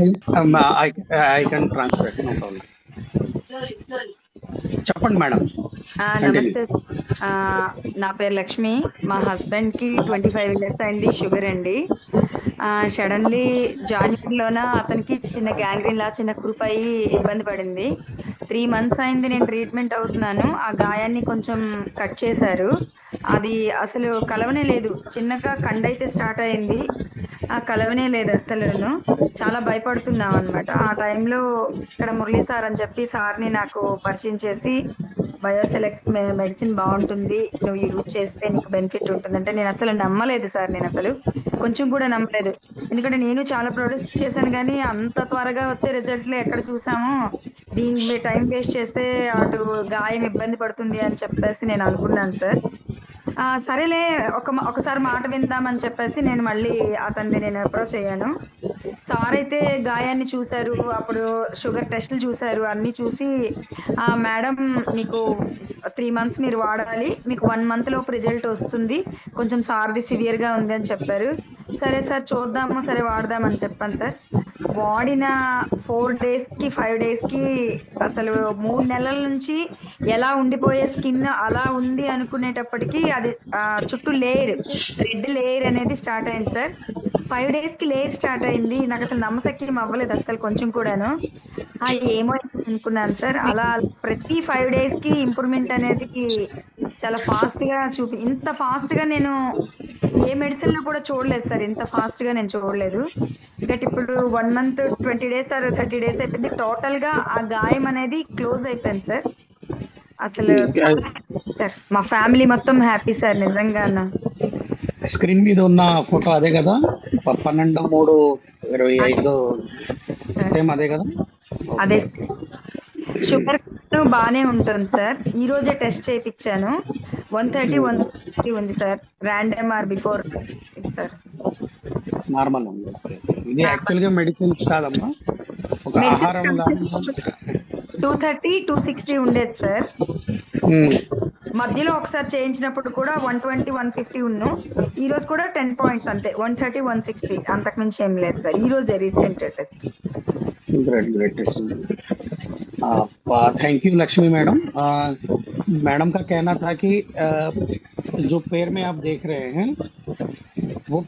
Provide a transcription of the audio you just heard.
I can translate, no problem. చెప్పండి madam. నమస్తే. నా పేరు లక్ష్మి. మా హస్బెండ్కి 25 ఇయర్స్ అయింది, షుగర్ అండి. సడన్లీ జాన్యురీలోన అతనికి చిన్న గ్యాంగ్రీన్ లా చిన్న కురుపు అయ్యి ఇబ్బంది పడింది. 3 months అయింది నేను ట్రీట్మెంట్ అవుతున్నాను. ఆ గాయాన్ని కొంచెం కట్ చేశారు. అది అసలు కలవనే లేదు. చిన్నగా కండైతే స్టార్ట్ అయింది, కలవనే లేదు అసలును. చాలా భయపడుతున్నాం అనమాట. ఆ టైంలో ఇక్కడ మురళీ సార్ అని చెప్పి సార్ని నాకు పరిచయం చేసి, బయోసెలెక్ట్ మెడిసిన్ బాగుంటుంది, నువ్వు యూజ్ చేస్తే నీకు బెనిఫిట్ ఉంటుందంటే నేను అసలు నమ్మలేదు సార్. నేను అసలు కొంచెం కూడా నమ్మలేదు. ఎందుకంటే నేను చాలా ప్రొడక్ట్స్ చేశాను కానీ అంత త్వరగా వచ్చే రిజల్ట్లు ఎక్కడ చూసాము. దీని టైం వేస్ట్ చేస్తే అటు గాయం ఇబ్బంది పడుతుంది అని చెప్పేసి నేను అనుకున్నాను సార్. సరేలే ఒకసారి మాట విందామని చెప్పేసి నేను మళ్ళీ అతన్ని నేను అప్రోచ్ అయ్యాను. సార్ అయితే గాయాన్ని చూశారు, అప్పుడు షుగర్ టెస్టులు చూశారు, అన్నీ చూసి మేడం మీకు 3 months మీరు వాడాలి, మీకు 1 month లోపు రిజల్ట్ వస్తుంది, కొంచెం సార్ది సివియర్గా ఉంది అని చెప్పారు. సరే సార్ చూద్దాము, సరే వాడదామని చెప్పాను సార్. వాడిన 4 daysకి 5 daysకి అసలు 3 నెలల నుంచి ఎలా ఉండిపోయే స్కిన్ అలా ఉంది అనుకునేటప్పటికి అది చుట్టూ లేయర్, రెడ్ లేయర్ అనేది స్టార్ట్ అయింది సార్. 5 daysకి లేయర్ స్టార్ట్ అయింది. నాకు అసలు నమ్మశక్యం అవ్వలేదు అసలు కొంచెం కూడాను. ఏమో అనుకున్నాను సార్. అలా ప్రతి 5 daysకి ఇంప్రూవ్మెంట్ అనేది చాలా ఫాస్ట్గా ఇంత ఫాస్ట్గా నేను ఏ మెడిసిన్లో కూడా చూడలేదు సార్. ఇంత ఫాస్ట్గా నేను చూడలేదు. బట్ ఇప్పుడు 1 month 20 days ఆర్ 30 days అయిపోయింది. టోటల్గా ఆ గాయం అనేది క్లోజ్ అయిపోయింది సార్. అసలు సార్ మా ఫ్యామిలీ మొత్తం హ్యాపీ సార్ నిజంగా. స్క్రీన్ మీద ఉన్న ఫోటో అదే కదా, 12/3/25 సేమ్ అదే కదా? అదే. షుగర్ బాగానే ఉంటుంది సార్. ఈ రోజే టెస్ట్ చేయించాను. 130 160 ఉంది sir. Random are before sir normal ఉంది. ఇది యాక్చువల్గా మెడిసిన్స్ కాదమ్మా, ఒక ఆహారం. 230 260 ఉండేది సార్. మధ్యలో ఒకసారి చేయించినప్పుడు కూడా 120 150 ఉన్ను. ఈ రోజు కూడా 10 points అంతే, 130 160, అంతకు మించి ఏం లేదు సార్. ఈ రోజు recent test. Great test. Thank you Lakshmi madam. Madam का कहना था कि जो पैर में आप देख रहे हैं वो